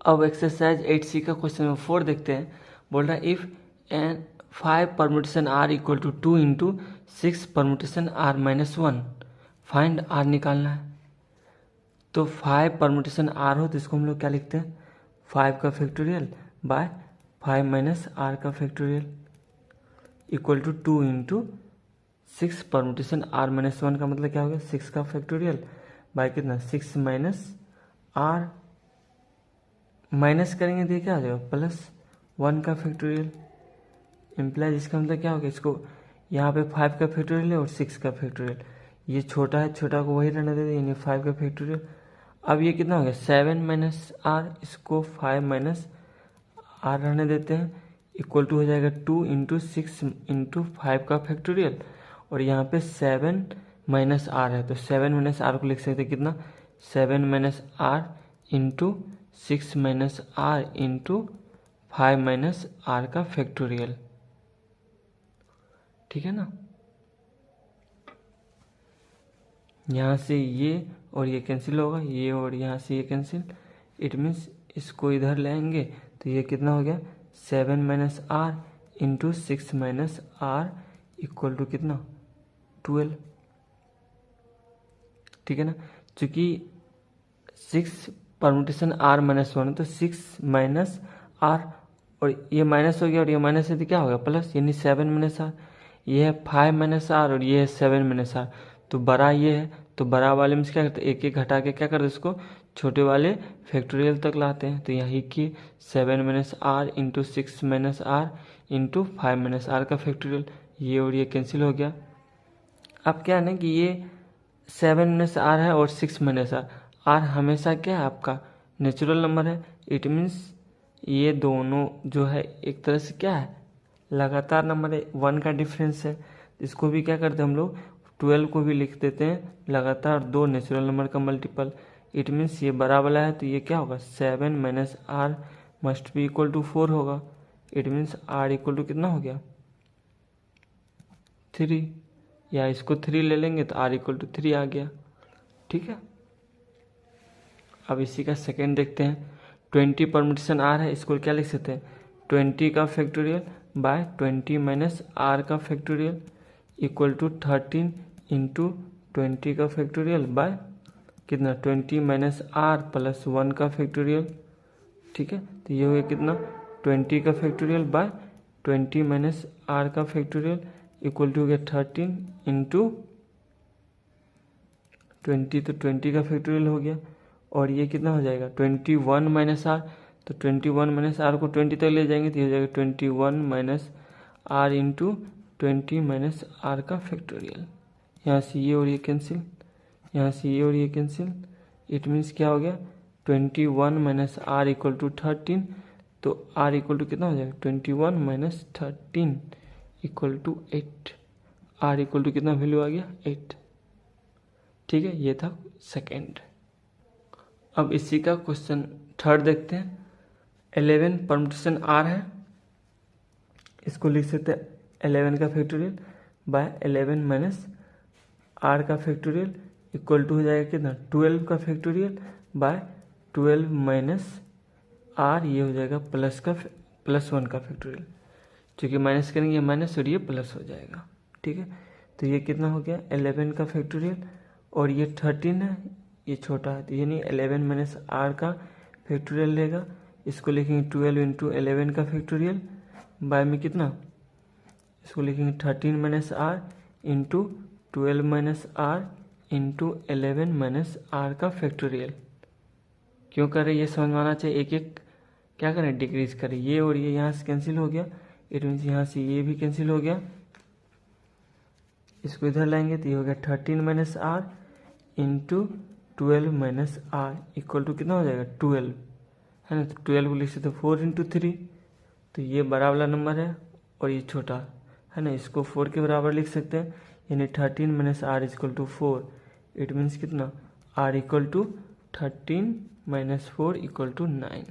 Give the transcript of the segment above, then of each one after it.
अब exercise 8C का question number 4 देखते हैं। बोल रहा है if n 5 permutation r equal to 2 into 6 permutation r minus 1, find r निकालना है। तो 5 परमुटेशन आर हो तो इसको हम लोग क्या लिखते हैं, 5 का फैक्टोरियल बाय 5 माइनस आर का factorial equal to 2 into 6 permutation r minus 1 का मतलब क्या हो गया, 6 का फैक्टोरियल बाय कितना, 6 माइनस आर, माइनस करेंगे तो ये क्या आ जाएगा, प्लस 1 का फैक्टोरियल इम्प्लाइज। इसका मतलब क्या होगा, इसको यहाँ पे 5 का फैक्टोरियल है और 6 का फैक्टोरियल, ये छोटा है, छोटा को वही रहने देते, यानी 5 का फैक्टोरियल। अब ये कितना हो गया, 7 माइनस आर, इसको 5 माइनस आर रहने देते हैं, इक्वल टू हो जाएगा 2 इंटू 6 इंटू 5 का फैक्टोरियल, और यहाँ पे 7 माइनस आर है तो 7 माइनस आर को लिख सकते हैं कितना, 7 minus r into 6 minus r into 5 minus r का फैक्टोरियल, ठीक है ना। यहाँ से ये और ये कैंसिल होगा, ये और यहाँ से ये कैंसिल, इट मीन्स इसको इधर लाएंगे तो ये कितना हो गया, 7 minus r into 6 minus r equal to कितना, 12, ठीक है ना। चूँकि 6 परमुटेशन आर माइनस 1 तो 6 माइनस आर, और ये माइनस हो गया और ये माइनस है तो क्या होगा, प्लस, यानी 7 माइनस आर, ये है 5 माइनस आर और ये है 7 माइनस आर, तो बड़ा ये है तो बड़ा वाले में क्या करते हैं, एक एक घटा के क्या करते हैं, इसको छोटे वाले फैक्टोरियल तक लाते हैं। तो यही कि 7 minus r into 6 minus r into 5 minus r का फैक्टोरियल, ये और ये कैंसिल हो गया। अब क्या है ना कि ये 7 माइनस आर है और 6 माइनस आर, आर हमेशा क्या है आपका नेचुरल नंबर है, इट मीन्स ये दोनों जो है एक तरह से क्या है, लगातार नंबर है, 1 का डिफरेंस है। इसको भी क्या करते हैं हम लोग, 12 को भी लिख देते हैं लगातार दो नेचुरल नंबर का मल्टीपल, इट मीन्स ये बड़ा वाला है तो ये क्या होगा, 7 minus r must be equal to 4 होगा, it means r equal to कितना हो गया, 3, या इसको 3 ले लेंगे तो आर इक्वल टू 3 आ गया, ठीक है। अब इसी का सेकेंड देखते हैं। 20 परमुटेशन आर है, इसको क्या लिख सकते हैं, 20 का फैक्टोरियल बाय 20 माइनस आर का फैक्टोरियल इक्वल टू 13 इंटू 20 का फैक्टोरियल बाय कितना, 20 माइनस आर प्लस 1 का फैक्टोरियल, ठीक है। तो ये हो गया कितना, 20 का फैक्टोरियल बाय 20 माइनस आर का फैक्टोरियल इक्वल टू हो गया 13 इंटू 20, तो 20 का फैक्टोरियल हो गया, और ये कितना हो जाएगा 21 माइनस आर, तो 21 माइनस आर को 20 तक ले जाएंगे तो ये हो जाएगा 21 minus r into 20 minus r का फैक्टोरियल। यहाँ से ये और ये कैंसिल, यहाँ से ये और ये कैंसिल, इट मीन्स क्या हो गया 21 माइनस आर इक्वल टू 13, तो आर इक्वल टू कितना हो जाएगा 21 minus 13 equal to 8, r equal to कितना वैल्यू आ गया 8, ठीक है। ये था सेकेंड। अब इसी का क्वेश्चन थर्ड देखते हैं। 11 परमुटेशन आर है, इसको लिख सकते हैं 11 का फैक्टोरियल बाय 11 माइनस आर का फैक्टोरियल इक्वल टू हो जाएगा कितना 12 का फैक्टोरियल बाय 12 माइनस आर, ये हो जाएगा प्लस 1 का फैक्टोरियल, क्योंकि माइनस करेंगे ये माइनस और ये प्लस हो जाएगा, ठीक है। तो ये कितना हो गया 11 का फैक्टोरियल, और ये 13 है, ये छोटा है तो ये नहीं 11 माइनस आर का फैक्टोरियल लेगा, इसको लिखेंगे 12 इंटू 11 का फैक्टोरियल बाय में कितना, इसको लिखेंगे 13 minus r into 12 minus r into 11 minus r का फैक्टोरियल। क्यों करें ये समझ में आना चाहिए, एक एक क्या करें डिक्रीज करें, ये और ये यहाँ से कैंसिल हो गया, इट मीन्स यहाँ से ये भी कैंसिल हो गया, इसको इधर लाएंगे तो ये हो गया 13 minus r into 12 minus r equal to कितना हो जाएगा 12, है ना। तो 12 को लिख सकते 4 इंटू 3, तो ये बड़ा वाला नंबर है और ये छोटा है ना, इसको 4 के बराबर लिख सकते हैं, यानी 13 minus r equal to 4, it means कितना r equal to 13 minus 4 equal to 9,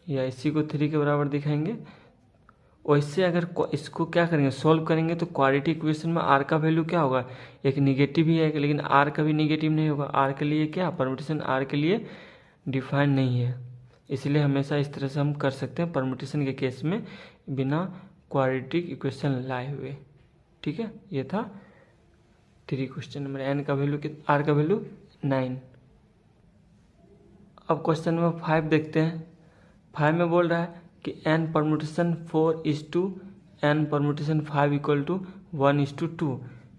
या इसी को 3 के बराबर दिखाएंगे। वैसे अगर इसको क्या करेंगे सॉल्व करेंगे तो क्वाड्रेटिक इक्वेशन में आर का वैल्यू क्या होगा, एक निगेटिव ही है, लेकिन आर कभी निगेटिव नहीं होगा, आर के लिए क्या परमुटेशन आर के लिए डिफाइन नहीं है, इसलिए हमेशा इस तरह से हम कर सकते हैं परमुटेशन के केस में बिना क्वाड्रेटिक इक्वेशन लाए हुए। ठीक है, ये था 3 क्वेश्चन नंबर। एन का वैल्यू आर का वैल्यू 9। अब क्वेश्चन नंबर 5 देखते हैं। 5 में बोल रहा है कि n permutation 4:2 n permutation 5 equal to 1:2।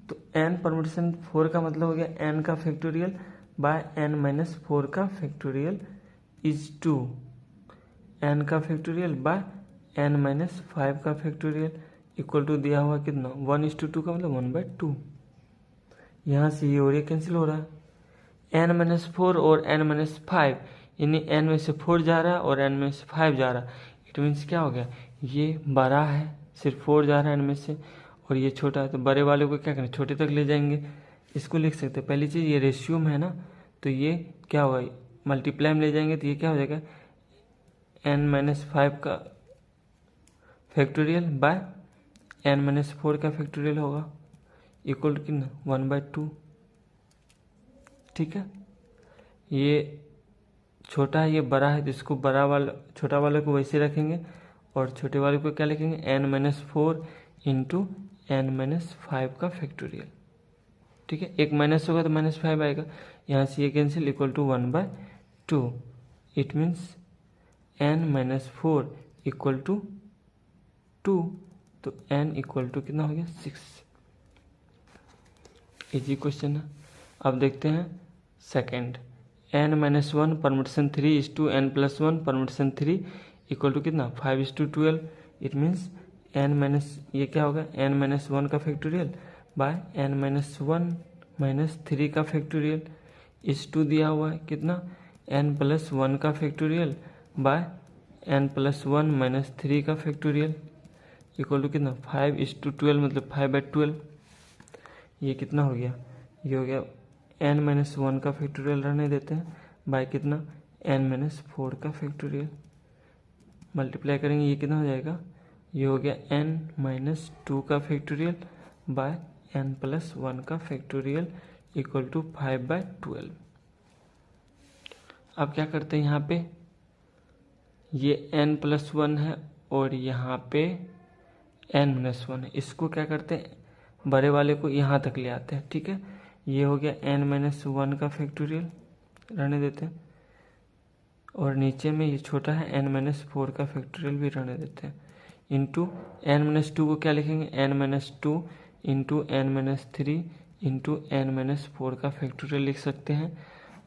तो एन परमुटेशन 4 का मतलब हो गया एन का फैक्टोरियल बाय एन माइनस 4 का फैक्टोरियल इज 2, एन का फैक्टोरियल बाय एन माइनस 5 का फैक्टोरियल इक्वल टू दिया हुआ कितना 1:2 का मतलब 1/2। यहाँ से ये और ये कैंसिल हो रहा है, एन माइनस 4 और एन माइनस 5, यानी एन में से 4 जा रहा है और एन में से 5 जा रहा है। इट मीन्स क्या हो गया, ये बड़ा है, सिर्फ 4 जा रहा है एन में से, और ये छोटा है, तो बड़े वाले को क्या करें, छोटे तक ले जाएंगे। इसको लिख सकते हैं, पहली चीज़ ये रेशियो में है ना, तो ये क्या होगा, मल्टीप्लाई में ले जाएंगे तो ये क्या हो जाएगा, एन माइनस 5 का फैक्टोरियल बाय एन माइनस 4 का फैक्टोरियल होगा इक्वल टू कितना 1/2। ठीक है, ये छोटा है ये बड़ा है, तो इसको बड़ा वाला छोटा वाले को वैसे रखेंगे और छोटे वाले को क्या लिखेंगे, n minus 4 into n minus 5 का फैक्टोरियल। ठीक है, एक माइनस होगा तो -5 आएगा, यहाँ से ये cancel equal to 1/2। It means n minus 4 equal to 2, तो एन इक्वल टू कितना हो गया 6। इजी क्वेश्चन है। अब देखते हैं second, n minus 1 permutation 3:n + 1 permutation 3 equal to कितना 5:12। इट मीन्स एन माइनस ये क्या होगा, एन माइनस 1 का factorial by n minus 1 minus 3 का फैक्टोरियल इस 2 दिया हुआ है कितना, एन प्लस 1 का factorial by n plus 1 minus 3 का फैक्टोरियल इक्वल टू कितना 5:12 मतलब 5/12। ये कितना हो गया, ये हो गया एन माइनस 1 का फैक्टोरियल रहने देते हैं बाय कितना एन माइनस 4 का फैक्टोरियल, मल्टीप्लाई करेंगे ये कितना हो जाएगा, ये हो गया एन माइनस 2 का फैक्टोरियल बाय एन प्लस 1 का फैक्टोरियल इक्वल टू 5/12। अब क्या करते हैं, यहाँ पे ये n + 1 है और यहाँ पे n - 1 है, इसको क्या करते हैं, बड़े वाले को यहाँ तक ले आते हैं। ठीक है, ये हो गया n - 1 का फैक्टोरियल रहने देते हैं और नीचे में ये छोटा है n - 4 का फैक्टोरियल भी रहने देते हैं, इंटू n - 2 को क्या लिखेंगे, n - 2 into n - 3 into n - 4 का फैक्टोरियल लिख सकते हैं,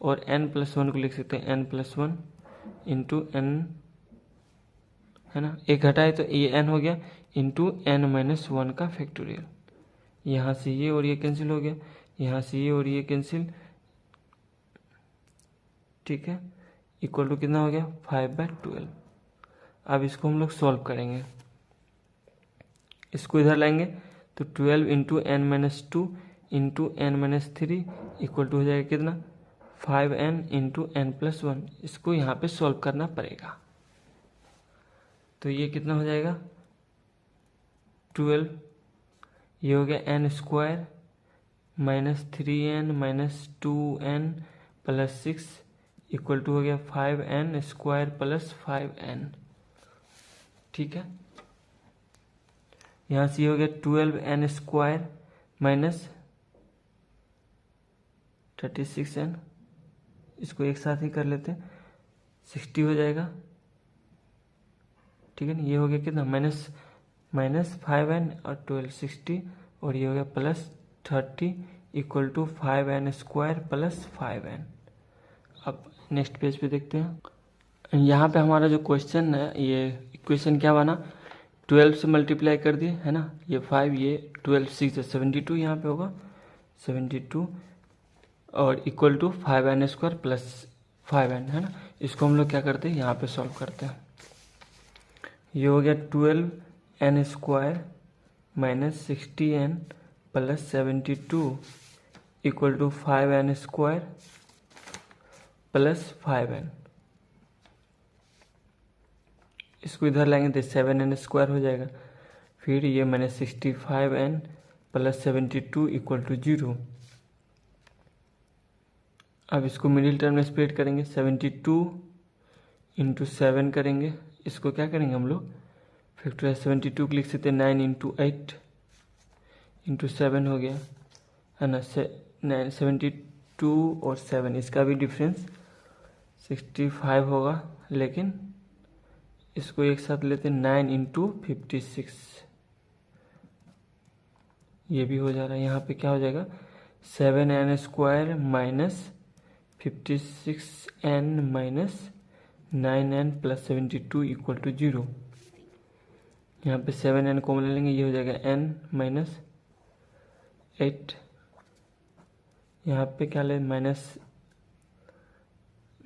और n + 1 को लिख सकते हैं n + 1 इंटू n, है ना, एक घटाए तो ये n हो गया इंटू n - 1 का फैक्टोरियल। यहाँ से ये और ये कैंसिल हो गया, यहाँ से ये और ये कैंसिल। ठीक है, इक्वल टू कितना हो गया 5/12। अब इसको हम लोग सॉल्व करेंगे, इसको इधर लाएंगे तो 12 into n - 2 into n - 3 equal to हो जाएगा कितना 5n इंटू n + 1। इसको यहाँ पे सॉल्व करना पड़ेगा, तो ये कितना हो जाएगा 12, ये हो गया n² -3n - 2n + 6 equal to हो गया 5n² + 5n। ठीक है, यहाँ से ये हो गया 12n² माइनस 36n, इसको एक साथ ही कर लेते हैं 60 हो जाएगा। ठीक है ना, ये हो गया कितना -5n और 12 60, और ये हो गया +30 इक्वल टू 5n² + 5n। अब नेक्स्ट पेज पे देखते हैं, यहाँ पे हमारा जो क्वेश्चन है, ये इक्वेशन क्या बना, 12 से मल्टीप्लाई कर दिए, है ना, ये 5 ये 12 6 72 यहाँ पे होगा 72, और इक्वल टू 5n² + 5n, है ना। इसको हम लोग क्या करते हैं, यहाँ पे सॉल्व करते हैं। ये हो गया 12n² minus 60n + 72 equal to 5n² + 5n। इसको इधर लाएंगे तो 7n² हो जाएगा, फिर ये -65n + 72 इक्वल टू 0। अब इसको मिडिल टर्म में स्प्लिट करेंगे, 72 इंटू 7 करेंगे, इसको क्या करेंगे हम लोग फैक्टोरियल 72 को लिख सकते हैं 9 इंटू 8 इंटू 7 हो गया है ना, 72 और 7 इसका भी डिफरेंस 65 होगा, लेकिन इसको एक साथ लेते हैं 9 इंटू 56, ये भी हो जा रहा है। यहाँ पे क्या हो जाएगा 7n square minus 56n minus 9n plus 72 equal to 0। यहाँ पे 7n कॉमन ले लेंगे, ये हो जाएगा n माइनस 8, यहाँ पे क्या ले माइनस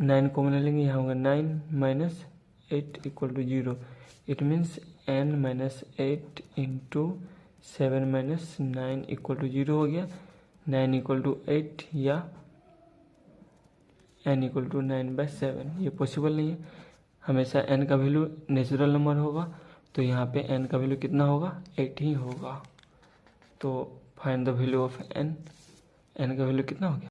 9 कॉमन ले लेंगे, यहाँ होगा 9 minus 8 equal to 0। It means n minus 8 into 7 minus 9 equal to 0 हो गया। 9 इक्वल टू 8 या n इक्वल टू 9/7, ये पॉसिबल नहीं है। हमेशा n का वैल्यू नेचुरल नंबर होगा, तो यहाँ पे n का वैल्यू कितना होगा 8 ही होगा। तो find the value of n, n का वैल्यू कितना हो गया